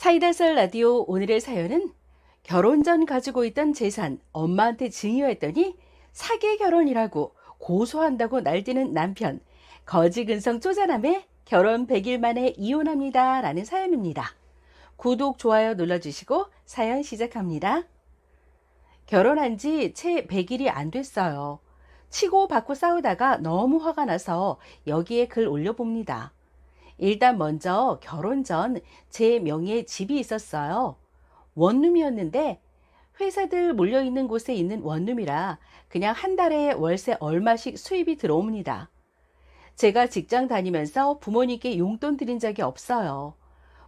사이다설 라디오 오늘의 사연은 결혼 전 가지고 있던 재산 엄마한테 증여했더니 사기 결혼이라고 고소한다고 날뛰는 남편, 거지근성 쪼잔함에 결혼 100일 만에 이혼합니다 라는 사연입니다. 구독, 좋아요 눌러주시고 사연 시작합니다. 결혼한 지 채 100일이 안 됐어요. 치고 받고 싸우다가 너무 화가 나서 여기에 글 올려봅니다. 일단 먼저 결혼 전 제 명의의 집이 있었어요. 원룸이었는데 회사들 몰려있는 곳에 있는 원룸이라 그냥 한 달에 월세 얼마씩 수입이 들어옵니다. 제가 직장 다니면서 부모님께 용돈 드린 적이 없어요.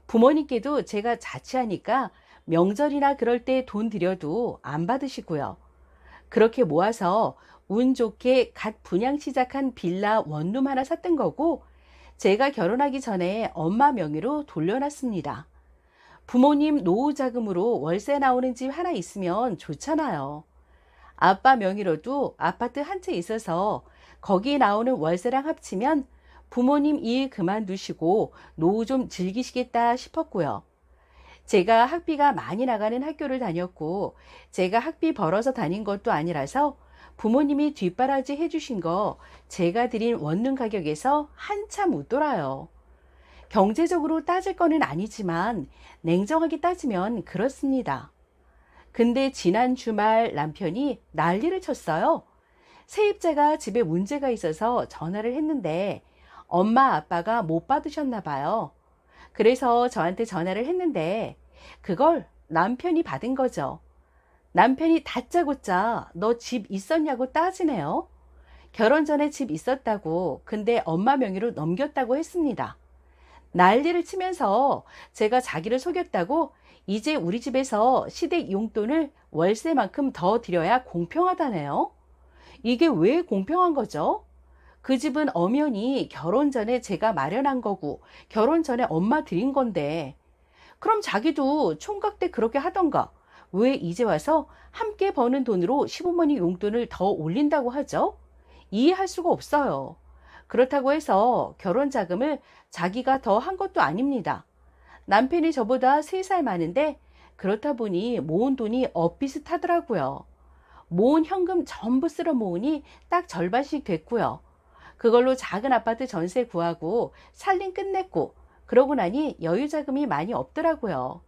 부모님께도 제가 자취하니까 명절이나 그럴 때 돈 드려도 안 받으시고요. 그렇게 모아서 운 좋게 갓 분양 시작한 빌라 원룸 하나 샀던 거고, 제가 결혼하기 전에 엄마 명의로 돌려놨습니다. 부모님 노후 자금으로 월세 나오는 집 하나 있으면 좋잖아요. 아빠 명의로도 아파트 한 채 있어서 거기 나오는 월세랑 합치면 부모님 일 그만두시고 노후 좀 즐기시겠다 싶었고요. 제가 학비가 많이 나가는 학교를 다녔고, 제가 학비 벌어서 다닌 것도 아니라서 부모님이 뒷바라지 해주신 거 제가 드린 원룸 가격에서 한참 웃돌아요. 경제적으로 따질 거는 아니지만 냉정하게 따지면 그렇습니다. 근데 지난 주말 남편이 난리를 쳤어요. 세입자가 집에 문제가 있어서 전화를 했는데 엄마 아빠가 못 받으셨나 봐요. 그래서 저한테 전화를 했는데 그걸 남편이 받은 거죠. 남편이 다짜고짜 너 집 있었냐고 따지네요. 결혼 전에 집 있었다고, 근데 엄마 명의로 넘겼다고 했습니다. 난리를 치면서 제가 자기를 속였다고 이제 우리 집에서 시댁 용돈을 월세만큼 더 드려야 공평하다네요. 이게 왜 공평한 거죠? 그 집은 엄연히 결혼 전에 제가 마련한 거고 결혼 전에 엄마 드린 건데, 그럼 자기도 총각 때 그렇게 하던가 왜 이제 와서 함께 버는 돈으로 시부모님 용돈을 더 올린다고 하죠? 이해할 수가 없어요. 그렇다고 해서 결혼 자금을 자기가 더 한 것도 아닙니다. 남편이 저보다 3살 많은데 그렇다 보니 모은 돈이 엇비슷하더라고요. 모은 현금 전부 쓸어 모으니 딱 절반씩 됐고요. 그걸로 작은 아파트 전세 구하고 살림 끝냈고, 그러고 나니 여유 자금이 많이 없더라고요.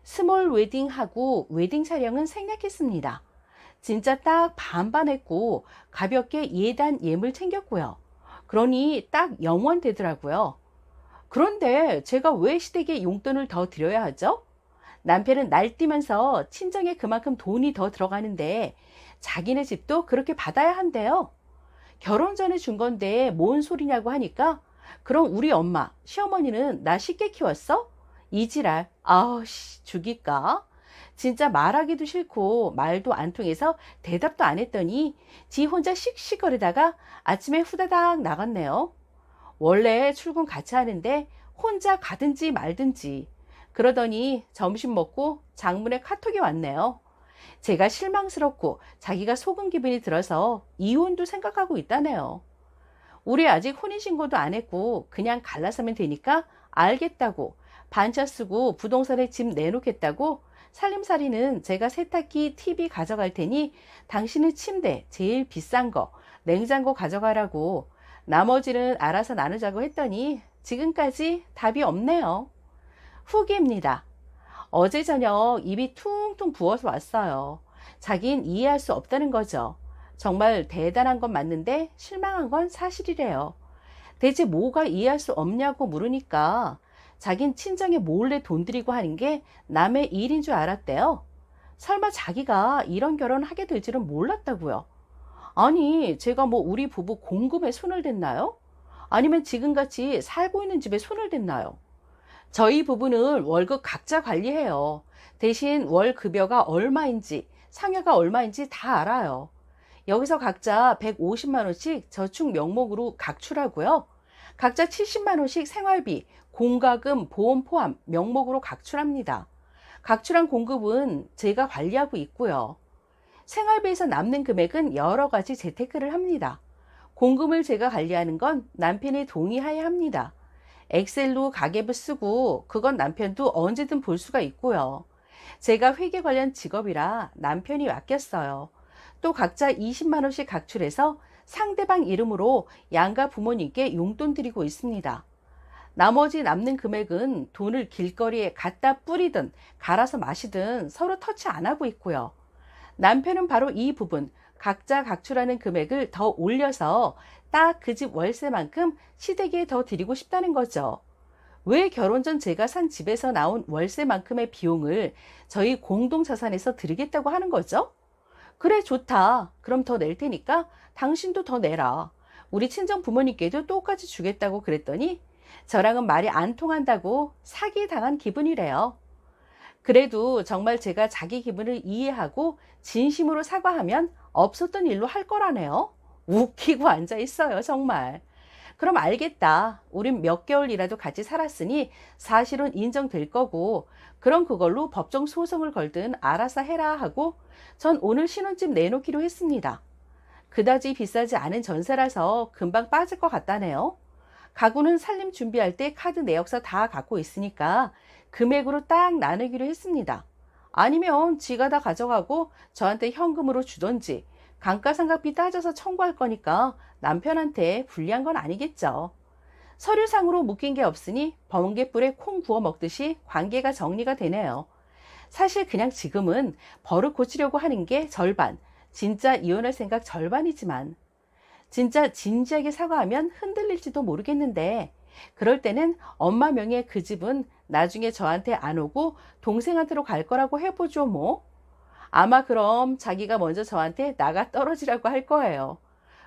스몰 웨딩하고 웨딩 촬영은 생략했습니다. 진짜 딱 반반 했고 가볍게 예단 예물 챙겼고요. 그러니 딱 0원 되더라고요. 그런데 제가 왜 시댁에 용돈을 더 드려야 하죠? 남편은 날뛰면서 친정에 그만큼 돈이 더 들어가는데 자기네 집도 그렇게 받아야 한대요. 결혼 전에 준 건데 뭔 소리냐고 하니까, 그럼 우리 엄마, 시어머니는 나 쉽게 키웠어? 이지랄, 아우씨, 죽일까? 진짜 말하기도 싫고 말도 안 통해서 대답도 안 했더니 지 혼자 씩씩거리다가 아침에 후다닥 나갔네요. 원래 출근 같이 하는데 혼자 가든지 말든지 그러더니 점심 먹고 장문에 카톡이 왔네요. 제가 실망스럽고 자기가 속은 기분이 들어서 이혼도 생각하고 있다네요. 우리 아직 혼인신고도 안 했고 그냥 갈라서면 되니까 알겠다고, 반차 쓰고 부동산에 집 내놓겠다고, 살림살이는 제가 세탁기, TV 가져갈 테니 당신은 침대 제일 비싼 거, 냉장고 가져가라고, 나머지는 알아서 나누자고 했더니 지금까지 답이 없네요. 후기입니다. 어제 저녁 입이 퉁퉁 부어서 왔어요. 자긴 이해할 수 없다는 거죠. 정말 대단한 건 맞는데 실망한 건 사실이래요. 대체 뭐가 이해할 수 없냐고 물으니까 자긴 친정에 몰래 돈 들이고 하는 게 남의 일인 줄 알았대요. 설마 자기가 이런 결혼 하게 될 줄은 몰랐다고요. 아니, 제가 뭐 우리 부부 공금에 손을 댔나요? 아니면 지금같이 살고 있는 집에 손을 댔나요? 저희 부부는 월급 각자 관리해요. 대신 월 급여가 얼마인지, 상여가 얼마인지 다 알아요. 여기서 각자 150만 원씩 저축 명목으로 각출하고요. 각자 70만 원씩 생활비, 공과금, 보험 포함 명목으로 각출합니다. 각출한 공급은 제가 관리하고 있고요. 생활비에서 남는 금액은 여러 가지 재테크를 합니다. 공금을 제가 관리하는 건 남편의 동의하에 합니다. 엑셀로 가계부 쓰고 그건 남편도 언제든 볼 수가 있고요. 제가 회계 관련 직업이라 남편이 맡겼어요. 또 각자 20만 원씩 각출해서 상대방 이름으로 양가 부모님께 용돈 드리고 있습니다. 나머지 남는 금액은 돈을 길거리에 갖다 뿌리든 갈아서 마시든 서로 터치 안 하고 있고요. 남편은 바로 이 부분, 각자 각출하는 금액을 더 올려서 딱 그 집 월세만큼 시댁에 더 드리고 싶다는 거죠. 왜 결혼 전 제가 산 집에서 나온 월세만큼의 비용을 저희 공동자산에서 드리겠다고 하는 거죠? 그래, 좋다. 그럼 더 낼 테니까 당신도 더 내라. 우리 친정 부모님께도 똑같이 주겠다고 그랬더니 저랑은 말이 안 통한다고 사기당한 기분이래요. 그래도 정말 제가 자기 기분을 이해하고 진심으로 사과하면 없었던 일로 할 거라네요. 웃기고 앉아 있어요, 정말. 그럼 알겠다. 우린 몇 개월이라도 같이 살았으니 사실은 인정될 거고, 그럼 그걸로 법정 소송을 걸든 알아서 해라 하고 전 오늘 신혼집 내놓기로 했습니다. 그다지 비싸지 않은 전세라서 금방 빠질 것 같다네요. 가구는 살림 준비할 때 카드 내역서 다 갖고 있으니까 금액으로 딱 나누기로 했습니다. 아니면 지가 다 가져가고 저한테 현금으로 주던지 감가상각비 따져서 청구할 거니까 남편한테 불리한 건 아니겠죠. 서류상으로 묶인 게 없으니 번개불에 콩 구워 먹듯이 관계가 정리가 되네요. 사실 그냥 지금은 버릇 고치려고 하는 게 절반, 진짜 이혼할 생각 절반이지만 진짜 진지하게 사과하면 흔들릴지도 모르겠는데 그럴 때는 엄마 명의의 그 집은 나중에 저한테 안 오고 동생한테로 갈 거라고 해보죠 뭐. 아마 그럼 자기가 먼저 저한테 나가 떨어지라고 할 거예요.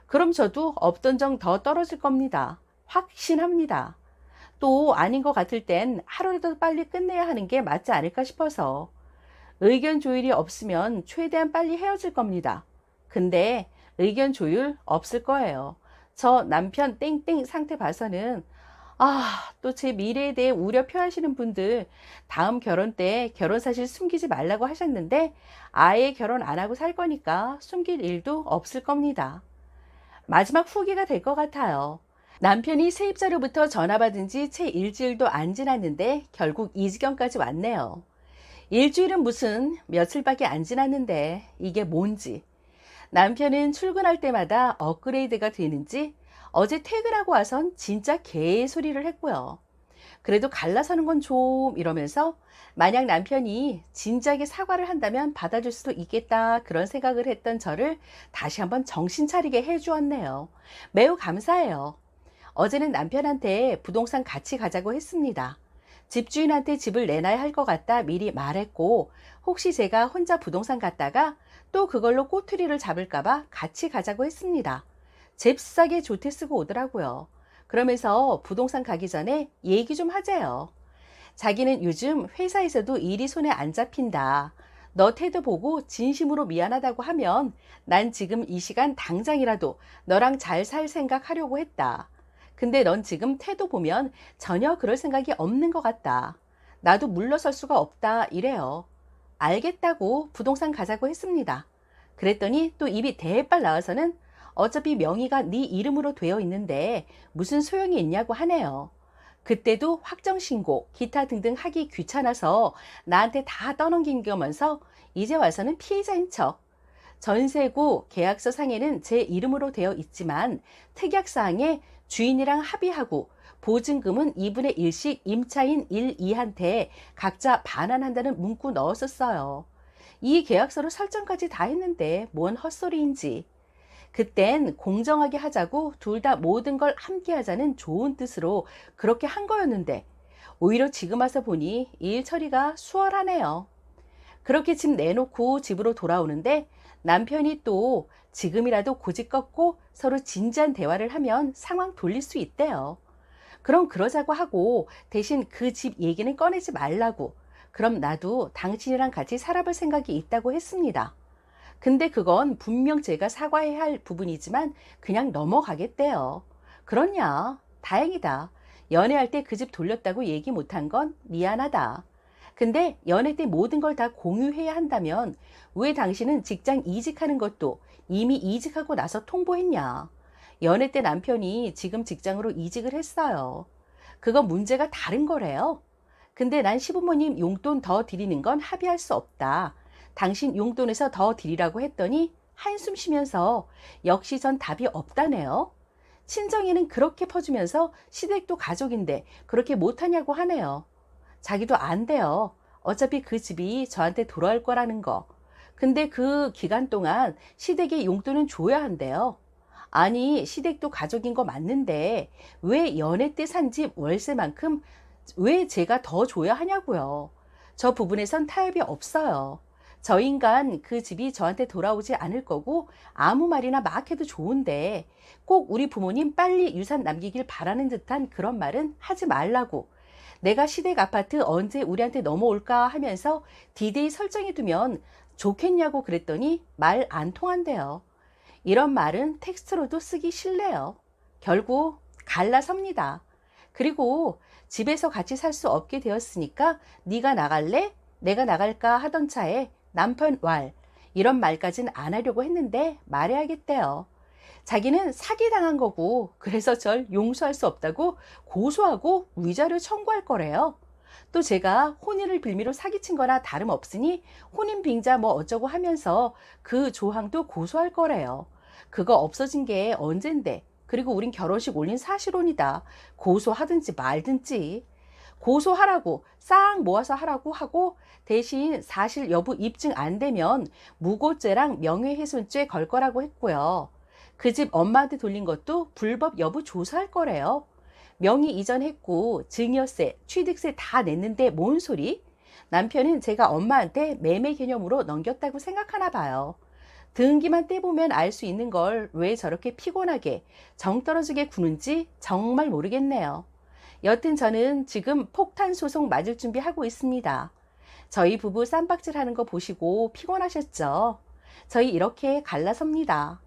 그럼 저도 없던 정 더 떨어질 겁니다. 확신합니다. 또 아닌 것 같을 땐 하루라도 빨리 끝내야 하는 게 맞지 않을까 싶어서 의견 조율이 없으면 최대한 빨리 헤어질 겁니다. 근데 의견 조율 없을 거예요. 저 남편 땡땡 상태 봐서는 또 제 미래에 대해 우려 표하시는 분들 다음 결혼 때 결혼 사실 숨기지 말라고 하셨는데 아예 결혼 안 하고 살 거니까 숨길 일도 없을 겁니다. 마지막 후기가 될 것 같아요. 남편이 세입자로부터 전화 받은 지 채 일주일도 안 지났는데 결국 이 지경까지 왔네요. 일주일은 무슨 며칠밖에 안 지났는데 이게 뭔지. 남편은 출근할 때마다 업그레이드가 되는지 어제 퇴근하고 와선 진짜 개소리를 했고요. 그래도 갈라서는 건 좀 이러면서 만약 남편이 진작에 사과를 한다면 받아줄 수도 있겠다 그런 생각을 했던 저를 다시 한번 정신 차리게 해주었네요. 매우 감사해요. 어제는 남편한테 부동산 같이 가자고 했습니다. 집주인한테 집을 내놔야 할 것 같다 미리 말했고 혹시 제가 혼자 부동산 갔다가 또 그걸로 꼬투리를 잡을까봐 같이 가자고 했습니다. 잽싸게 조퇴 쓰고 오더라고요. 그러면서 부동산 가기 전에 얘기 좀 하재요. 자기는 요즘 회사에서도 일이 손에 안 잡힌다. 너 태도 보고 진심으로 미안하다고 하면 난 지금 이 시간 당장이라도 너랑 잘 살 생각하려고 했다. 근데 넌 지금 태도 보면 전혀 그럴 생각이 없는 것 같다. 나도 물러설 수가 없다 이래요. 알겠다고 부동산 가자고 했습니다. 그랬더니 또 입이 대빨 나와서는 어차피 명의가 네 이름으로 되어 있는데 무슨 소용이 있냐고 하네요. 그때도 확정신고, 기타 등등 하기 귀찮아서 나한테 다 떠넘긴 거면서 이제 와서는 피해자인 척. 전세고 계약서 상에는 제 이름으로 되어 있지만 특약사항에 주인이랑 합의하고 보증금은 2분의 1씩 임차인 1, 2한테 각자 반환한다는 문구 넣었었어요. 이 계약서로 설정까지 다 했는데 뭔 헛소리인지. 그땐 공정하게 하자고 둘 다 모든 걸 함께 하자는 좋은 뜻으로 그렇게 한 거였는데 오히려 지금 와서 보니 일 처리가 수월하네요. 그렇게 집 내놓고 집으로 돌아오는데 남편이 또 지금이라도 고집 꺾고 서로 진지한 대화를 하면 상황 돌릴 수 있대요. 그럼 그러자고 하고 대신 그 집 얘기는 꺼내지 말라고. 그럼 나도 당신이랑 같이 살아볼 생각이 있다고 했습니다. 근데 그건 분명 제가 사과해야 할 부분이지만 그냥 넘어가겠대요. 그러냐? 다행이다. 연애할 때 그 집 돌렸다고 얘기 못한 건 미안하다. 근데 연애 때 모든 걸 다 공유해야 한다면 왜 당신은 직장 이직하는 것도 이미 이직하고 나서 통보했냐? 연애 때 남편이 지금 직장으로 이직을 했어요. 그건 문제가 다른 거래요. 근데 난 시부모님 용돈 더 드리는 건 합의할 수 없다. 당신 용돈에서 더 드리라고 했더니 한숨 쉬면서 역시 전 답이 없다네요. 친정에는 그렇게 퍼주면서 시댁도 가족인데 그렇게 못하냐고 하네요. 자기도 안 돼요. 어차피 그 집이 저한테 돌아올 거라는 거. 근데 그 기간 동안 시댁에 용돈은 줘야 한대요. 아니, 시댁도 가족인 거 맞는데 왜 연애 때 산 집 월세만큼 왜 제가 더 줘야 하냐고요. 저 부분에선 타협이 없어요. 저 인간 그 집이 저한테 돌아오지 않을 거고 아무 말이나 막 해도 좋은데 꼭 우리 부모님 빨리 유산 남기길 바라는 듯한 그런 말은 하지 말라고. 내가 시댁 아파트 언제 우리한테 넘어올까 하면서 디데이 설정해 두면 좋겠냐고 그랬더니 말 안 통한대요. 이런 말은 텍스트로도 쓰기 싫네요. 결국 갈라섭니다. 그리고 집에서 같이 살 수 없게 되었으니까 네가 나갈래? 내가 나갈까 하던 차에 남편 왈 이런 말까진 안 하려고 했는데 말해야겠대요. 자기는 사기당한 거고 그래서 절 용서할 수 없다고 고소하고 위자료 청구할 거래요. 또 제가 혼인을 빌미로 사기친 거나 다름없으니 혼인 빙자 뭐 어쩌고 하면서 그 조항도 고소할 거래요. 그거 없어진 게 언젠데. 그리고 우린 결혼식 올린 사실혼이다. 고소하든지 말든지. 고소하라고 싹 모아서 하라고 하고 대신 사실 여부 입증 안 되면 무고죄랑 명예훼손죄 걸 거라고 했고요. 그 집 엄마한테 돌린 것도 불법 여부 조사할 거래요. 명의 이전했고 증여세, 취득세 다 냈는데 뭔 소리? 남편은 제가 엄마한테 매매 개념으로 넘겼다고 생각하나 봐요. 등기만 떼보면 알 수 있는 걸 왜 저렇게 피곤하게 정 떨어지게 구는지 정말 모르겠네요. 여튼 저는 지금 폭탄 소송 맞을 준비하고 있습니다. 저희 부부 쌈박질 하는 거 보시고 피곤하셨죠? 저희 이렇게 갈라섭니다.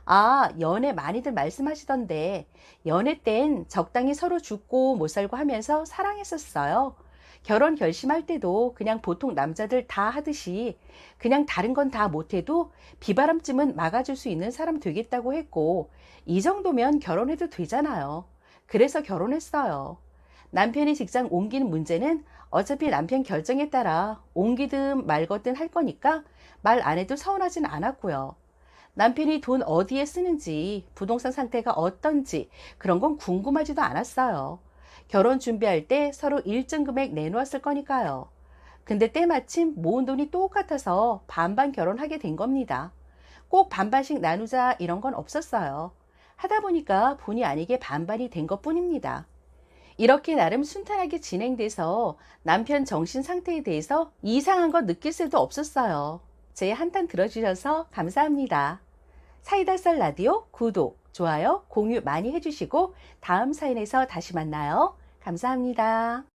아, 연애 많이들 말씀하시던데 연애 땐 적당히 서로 죽고 못 살고 하면서 사랑했었어요. 결혼 결심할 때도 그냥 보통 남자들 다 하듯이 그냥 다른 건 다 못해도 비바람쯤은 막아줄 수 있는 사람 되겠다고 했고 이 정도면 결혼해도 되잖아요. 그래서 결혼했어요. 남편이 직장 옮기는 문제는 어차피 남편 결정에 따라 옮기든 말거든 할 거니까 말 안 해도 서운하진 않았고요. 남편이 돈 어디에 쓰는지, 부동산 상태가 어떤지 그런 건 궁금하지도 않았어요. 결혼 준비할 때 서로 일정 금액 내놓았을 거니까요. 근데 때마침 모은 돈이 똑같아서 반반 결혼하게 된 겁니다. 꼭 반반씩 나누자 이런 건 없었어요. 하다 보니까 본의 아니게 반반이 된 것뿐입니다. 이렇게 나름 순탄하게 진행돼서 남편 정신 상태에 대해서 이상한 거 느낄 새도 없었어요. 제 한탄 들어주셔서 감사합니다. 사이다 썰 라디오 구독, 좋아요, 공유 많이 해주시고 다음 사연에서 다시 만나요. 감사합니다.